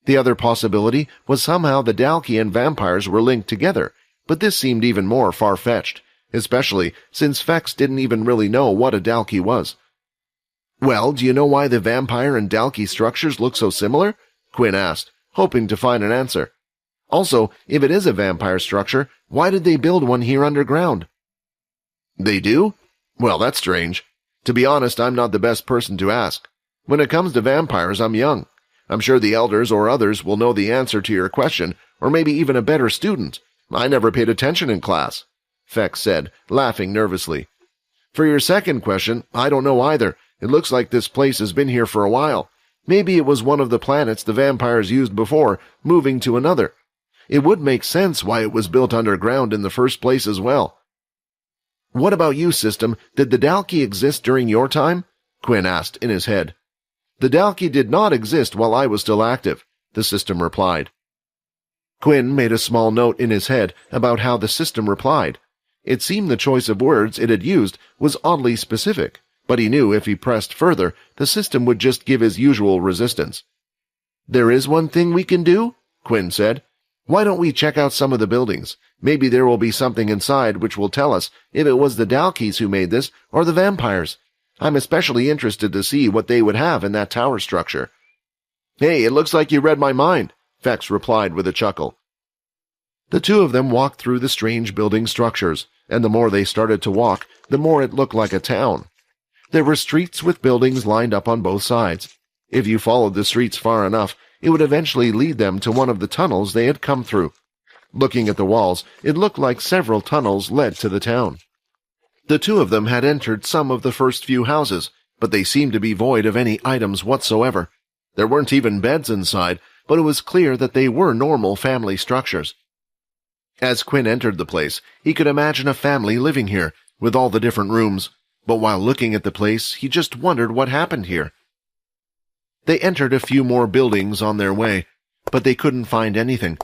The other possibility was somehow the Dalkey and vampires were linked together, but this seemed even more far-fetched, especially since Fex didn't even really know what a Dalkey was. "Well, do you know why the vampire and Dalkey structures look so similar?" Quinn asked, hoping to find an answer. "Also, if it is a vampire structure, why did they build one here underground?" "They do? Well, that's strange. To be honest, I'm not the best person to ask. When it comes to vampires, I'm young. I'm sure the elders or others will know the answer to your question, or maybe even a better student. I never paid attention in class," Fex said, laughing nervously. "For your second question, I don't know either. It looks like this place has been here for a while. Maybe it was one of the planets the vampires used before, moving to another. It would make sense why it was built underground in the first place as well." "What about you, system? Did the Dalkey exist during your time?" Quinn asked in his head. "The Dalkey did not exist while I was still active," the system replied. Quinn made a small note in his head about how the system replied. It seemed the choice of words it had used was oddly specific, but he knew if he pressed further, the system would just give his usual resistance. "There is one thing we can do," Quinn said. "Why don't we check out some of the buildings? Maybe there will be something inside which will tell us if it was the Dalkeys who made this or the vampires. I'm especially interested to see what they would have in that tower structure." "Hey, it looks like you read my mind," Fex replied with a chuckle. The two of them walked through the strange building structures, and the more they started to walk, the more it looked like a town. There were streets with buildings lined up on both sides. If you followed the streets far enough, it would eventually lead them to one of the tunnels they had come through. Looking at the walls, it looked like several tunnels led to the town. The two of them had entered some of the first few houses, but they seemed to be void of any items whatsoever. There weren't even beds inside, but it was clear that they were normal family structures. As Quinn entered the place, he could imagine a family living here, with all the different rooms, but while looking at the place, he just wondered what happened here. They entered a few more buildings on their way, but they couldn't find anything.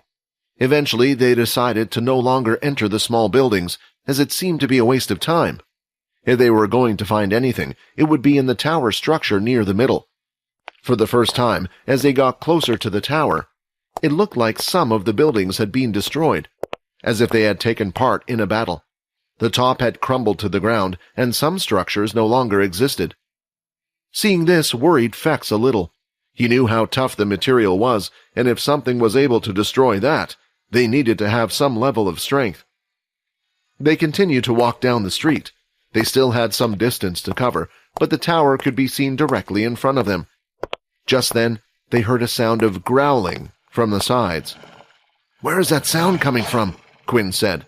Eventually, they decided to no longer enter the small buildings, as it seemed to be a waste of time. If they were going to find anything, it would be in the tower structure near the middle. For the first time, as they got closer to the tower, it looked like some of the buildings had been destroyed, as if they had taken part in a battle. The top had crumbled to the ground, and some structures no longer existed. Seeing this worried Fex a little. He knew how tough the material was, and if something was able to destroy that, they needed to have some level of strength. They continued to walk down the street. They still had some distance to cover, but the tower could be seen directly in front of them. Just then, they heard a sound of growling from the sides. "Where is that sound coming from?" Quinn said.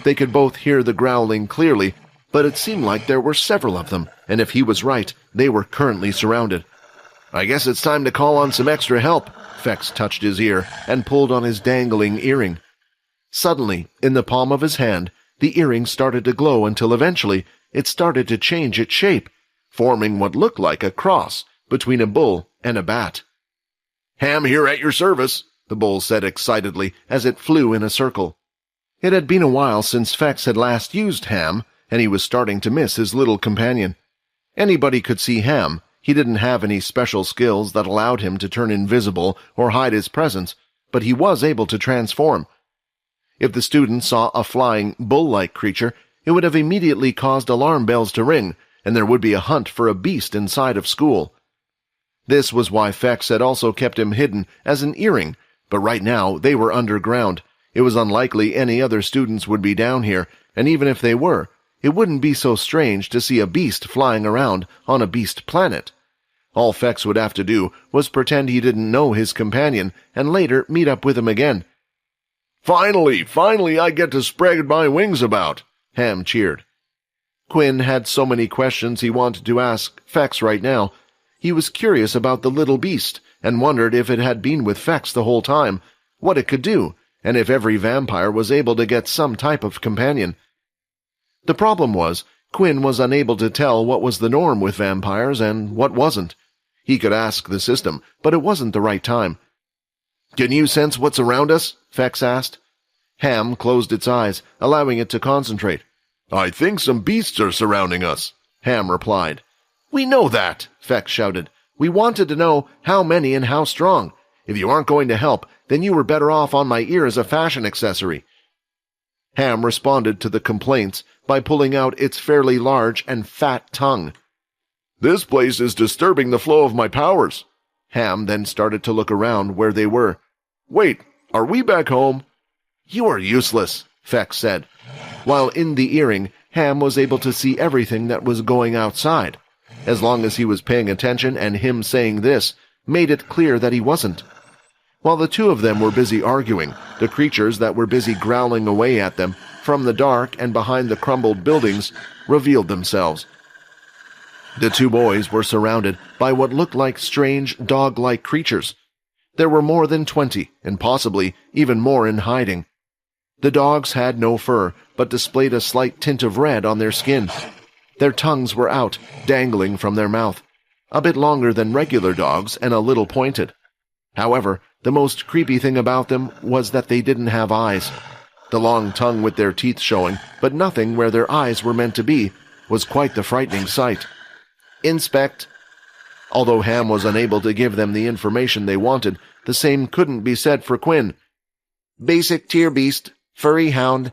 They could both hear the growling clearly, but it seemed like there were several of them, and if he was right, they were currently surrounded. "I guess it's time to call on some extra help." Fex touched his ear and pulled on his dangling earring. Suddenly, in the palm of his hand, the earring started to glow until eventually it started to change its shape, forming what looked like a cross between a bull and a bat. "Ham here at your service," the bull said excitedly as it flew in a circle. It had been a while since Fex had last used Ham, and he was starting to miss his little companion. Anybody could see Ham. He didn't have any special skills that allowed him to turn invisible or hide his presence, but he was able to transform. If the students saw a flying, bull-like creature, it would have immediately caused alarm bells to ring, and there would be a hunt for a beast inside of school. This was why Fex had also kept him hidden as an earring, but right now they were underground. It was unlikely any other students would be down here, and even if they were, it wouldn't be so strange to see a beast flying around on a beast planet. All Fex would have to do was pretend he didn't know his companion, and later meet up with him again. Finally, I get to spread my wings about, Ham cheered. Quinn had so many questions he wanted to ask Fex right now. He was curious about the little beast, and wondered if it had been with Fex the whole time, what it could do, and if every vampire was able to get some type of companion. The problem was, Quinn was unable to tell what was the norm with vampires and what wasn't. He could ask the system, but it wasn't the right time. "Can you sense what's around us?" Fex asked. Ham closed its eyes, allowing it to concentrate. "I think some beasts are surrounding us," Ham replied. "We know that," Fex shouted. "We wanted to know how many and how strong. If you aren't going to help, then you were better off on my ear as a fashion accessory." Ham responded to the complaints by pulling out its fairly large and fat tongue. "This place is disturbing the flow of my powers." Ham then started to look around where they were. "Wait, are we back home?" "You are useless," Fex said. While in the earring, Ham was able to see everything that was going outside. As long as he was paying attention, and him saying this made it clear that he wasn't. While the two of them were busy arguing, the creatures that were busy growling away at them from the dark and behind the crumbled buildings revealed themselves. The two boys were surrounded by what looked like strange dog-like creatures. There were more than 20, and possibly even more in hiding. The dogs had no fur, but displayed a slight tint of red on their skin. Their tongues were out, dangling from their mouth, a bit longer than regular dogs and a little pointed. However, the most creepy thing about them was that they didn't have eyes. The long tongue with their teeth showing, but nothing where their eyes were meant to be, was quite the frightening sight. "Inspect." Although Ham was unable to give them the information they wanted, the same couldn't be said for Quinn. "Basic tier beast, furry hound.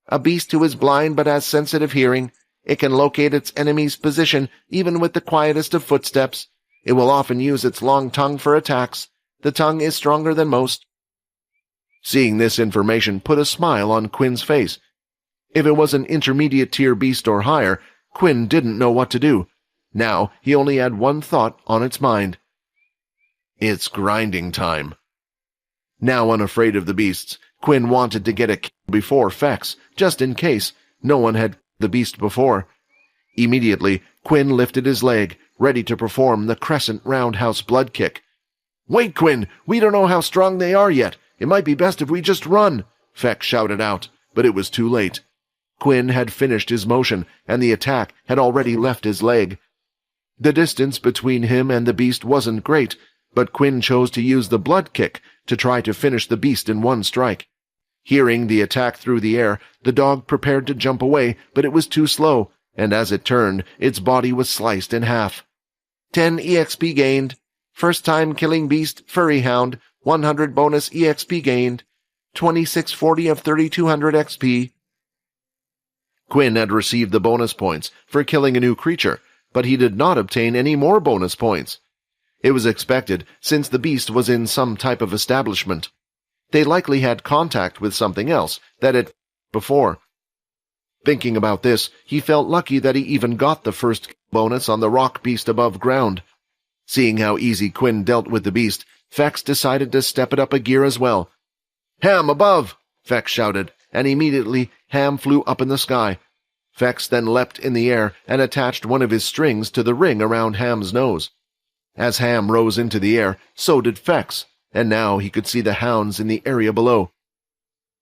A beast who is blind but has sensitive hearing. It can locate its enemy's position even with the quietest of footsteps. It will often use its long tongue for attacks. The tongue is stronger than most." Seeing this information put a smile on Quinn's face. If it was an intermediate tier beast or higher, Quinn didn't know what to do. Now he only had one thought on its mind. It's grinding time. Now unafraid of the beasts, Quinn wanted to get a kill before Fex, just in case no one had the beast before. Immediately, Quinn lifted his leg, ready to perform the crescent roundhouse blood kick. "Wait, Quinn! We don't know how strong they are yet. It might be best if we just run," Fex shouted out, but it was too late. Quinn had finished his motion, and the attack had already left his leg. The distance between him and the beast wasn't great, but Quinn chose to use the blood kick to try to finish the beast in one strike. Hearing the attack through the air, the dog prepared to jump away, but it was too slow, and as it turned, its body was sliced in half. 10 EXP gained. First time killing beast, furry hound, 100 bonus EXP gained. 2640 of 3200 XP. Quinn had received the bonus points for killing a new creature, but he did not obtain any more bonus points. It was expected, since the beast was in some type of establishment. They likely had contact with something else that had before. Thinking about this, he felt lucky that he even got the first bonus on the rock beast above ground. Seeing how easy Quinn dealt with the beast, Fex decided to step it up a gear as well. "Ham, above!" Fex shouted, and immediately Ham flew up in the sky. Fex then leapt in the air and attached one of his strings to the ring around Ham's nose. As Ham rose into the air, so did Fex, and now he could see the hounds in the area below.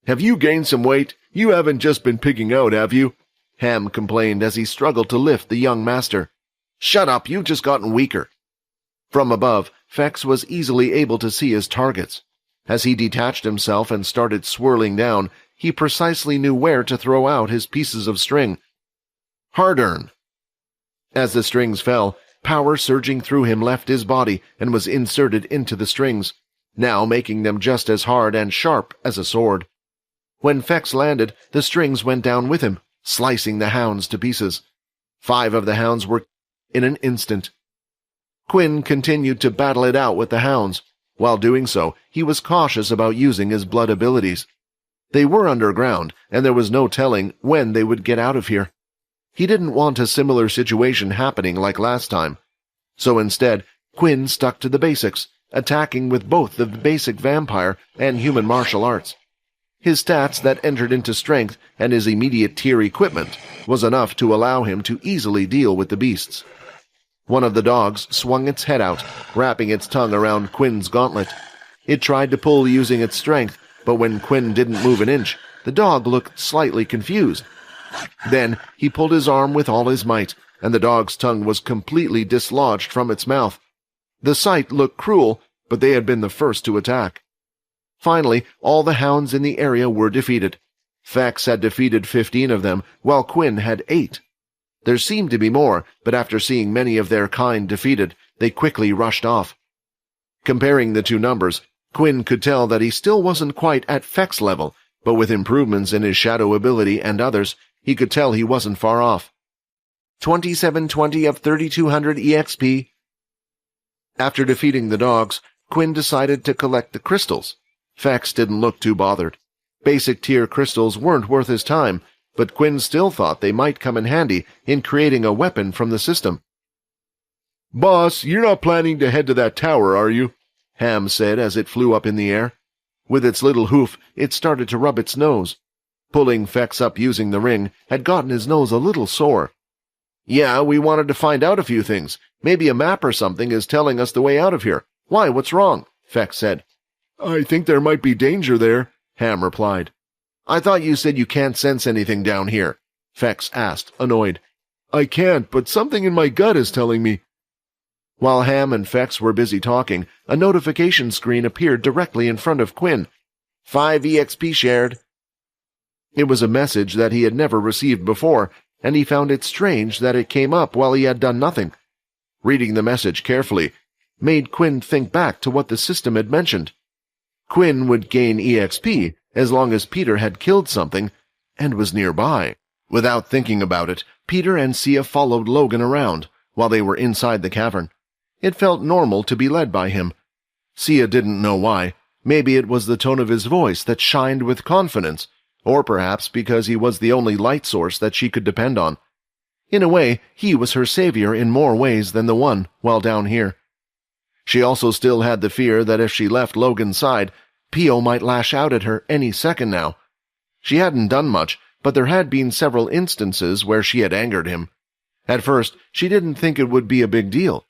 "Have you gained some weight? You haven't just been pigging out, have you?" Ham complained as he struggled to lift the young master. "Shut up, you've just gotten weaker." From above, Fex was easily able to see his targets. As he detached himself and started swirling down, he precisely knew where to throw out his pieces of string. Hard-earn. As the strings fell, power surging through him left his body and was inserted into the strings, now making them just as hard and sharp as a sword. When Fex landed, the strings went down with him, slicing the hounds to pieces. 5 of the hounds were in an instant. Quinn continued to battle it out with the hounds. While doing so, he was cautious about using his blood abilities. They were underground, and there was no telling when they would get out of here. He didn't want a similar situation happening like last time. So instead, Quinn stuck to the basics, attacking with both the basic vampire and human martial arts. His stats that entered into strength and his immediate tier equipment was enough to allow him to easily deal with the beasts. One of the dogs swung its head out, wrapping its tongue around Quinn's gauntlet. It tried to pull using its strength, but when Quinn didn't move an inch, the dog looked slightly confused. Then he pulled his arm with all his might, and the dog's tongue was completely dislodged from its mouth. The sight looked cruel, but they had been the first to attack. Finally, all the hounds in the area were defeated. Fex had defeated 15 of them, while Quinn had 8. There seemed to be more, but after seeing many of their kind defeated, they quickly rushed off. Comparing the two numbers, Quinn could tell that he still wasn't quite at Fex level, but with improvements in his shadow ability and others, he could tell he wasn't far off. 2720 of 3200 EXP. After defeating the dogs, Quinn decided to collect the crystals. Fex didn't look too bothered. Basic tier crystals weren't worth his time, but Quinn still thought they might come in handy in creating a weapon from the system. "Boss, you're not planning to head to that tower, are you?" Ham said as it flew up in the air. With its little hoof, it started to rub its nose. Pulling Fex up using the ring had gotten his nose a little sore. "Yeah, we wanted to find out a few things. Maybe a map or something is telling us the way out of here. Why, what's wrong?" Fex said. "I think there might be danger there," Ham replied. "I thought you said you can't sense anything down here," Fex asked, annoyed. "I can't, but something in my gut is telling me." While Ham and Fex were busy talking, a notification screen appeared directly in front of Quinn. 5 EXP shared. It was a message that he had never received before, and he found it strange that it came up while he had done nothing. Reading the message carefully made Quinn think back to what the system had mentioned. Quinn would gain EXP as long as Peter had killed something and was nearby. Without thinking about it, Peter and Sia followed Logan around while they were inside the cavern. It felt normal to be led by him. Sia didn't know why. Maybe it was the tone of his voice that shined with confidence, or perhaps because he was the only light source that she could depend on. In a way, he was her savior in more ways than the one while down here. She also still had the fear that if she left Logan's side, Pio might lash out at her any second now. She hadn't done much, but there had been several instances where she had angered him. At first, she didn't think it would be a big deal.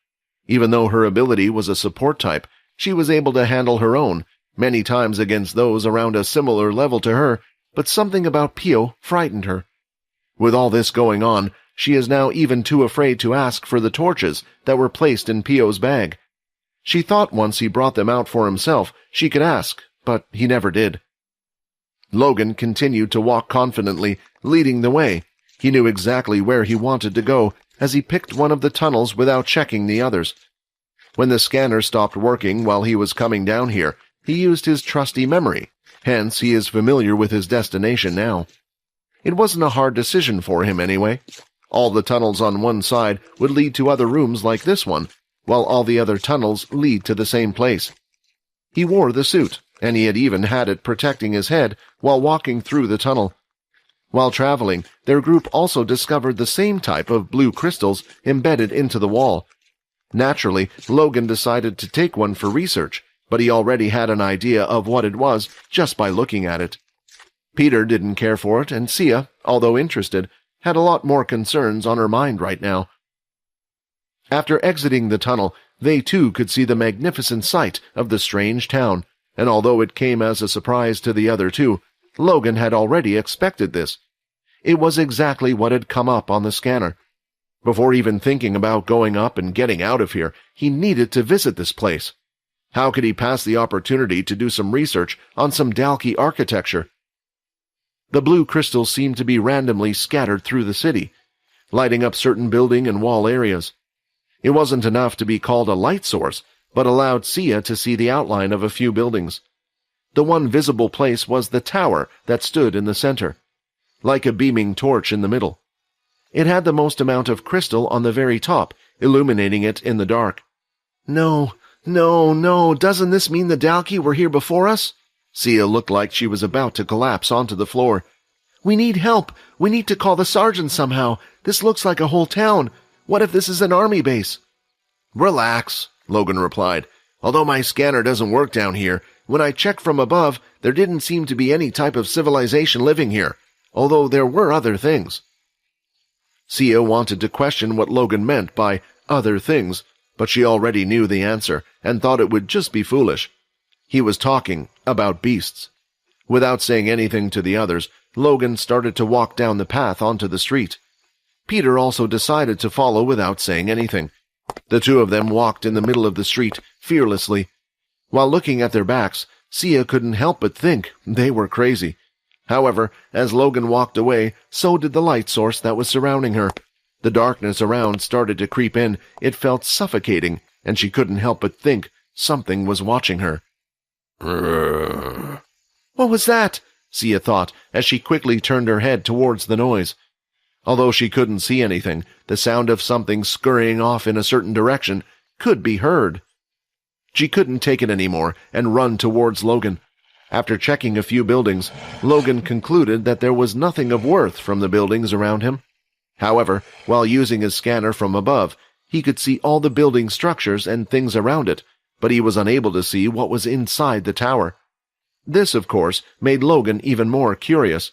Even though her ability was a support type, she was able to handle her own, many times against those around a similar level to her, but something about Pio frightened her. With all this going on, she is now even too afraid to ask for the torches that were placed in Pio's bag. She thought once he brought them out for himself, she could ask, but he never did. Logan continued to walk confidently, leading the way. He knew exactly where he wanted to go, as he picked one of the tunnels without checking the others. When the scanner stopped working while he was coming down here, he used his trusty memory. Hence, he is familiar with his destination now. It wasn't a hard decision for him anyway. All the tunnels on one side would lead to other rooms like this one, while all the other tunnels lead to the same place. He wore the suit, and he had even had it protecting his head while walking through the tunnel. While traveling, their group also discovered the same type of blue crystals embedded into the wall. Naturally, Logan decided to take one for research, but he already had an idea of what it was just by looking at it. Peter didn't care for it, and Sia, although interested, had a lot more concerns on her mind right now. After exiting the tunnel, they too could see the magnificent sight of the strange town, and although it came as a surprise to the other two, Logan had already expected this. It was exactly what had come up on the scanner. Before even thinking about going up and getting out of here, he needed to visit this place. How could he pass the opportunity to do some research on some Dalki architecture? The blue crystals seemed to be randomly scattered through the city. lighting up certain building and wall areas. It wasn't enough to be called a light source, but allowed Sia to see the outline of a few buildings. The one visible place was the tower that stood in the center, like a beaming torch in the middle. It had the most amount of crystal on the very top, illuminating it in the dark. No, doesn't this mean the Dalki were here before us? Sia looked like she was about to collapse onto the floor. We need help. We need to call the sergeant somehow. This looks like a whole town. What if this is an army base? Relax, Logan replied. Although my scanner doesn't work down here, when I checked from above, there didn't seem to be any type of civilization living here, although there were other things. Sia wanted to question what Logan meant by other things, but she already knew the answer and thought it would just be foolish. He was talking about beasts. Without saying anything to the others, Logan started to walk down the path onto the street. Peter also decided to follow without saying anything. The two of them walked in the middle of the street, fearlessly. While looking at their backs, Sia couldn't help but think they were crazy. However, as Logan walked away, so did the light source that was surrounding her. The darkness around started to creep in. It felt suffocating, and she couldn't help but think something was watching her. What was that? Sia thought, as she quickly turned her head towards the noise. Although she couldn't see anything, the sound of something scurrying off in a certain direction could be heard. She couldn't take it anymore and run towards Logan. After checking a few buildings, Logan concluded that there was nothing of worth from the buildings around him. However, while using his scanner from above, he could see all the building structures and things around it, but he was unable to see what was inside the tower. This, of course, made Logan even more curious.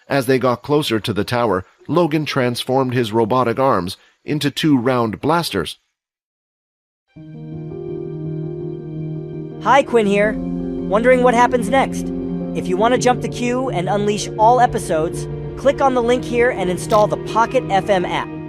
As they got closer to the tower, Logan transformed his robotic arms into two round blasters. Hi, Quinn here. Wondering what happens next? If you want to jump the queue and unleash all episodes, click on the link here and install the Pocket FM app.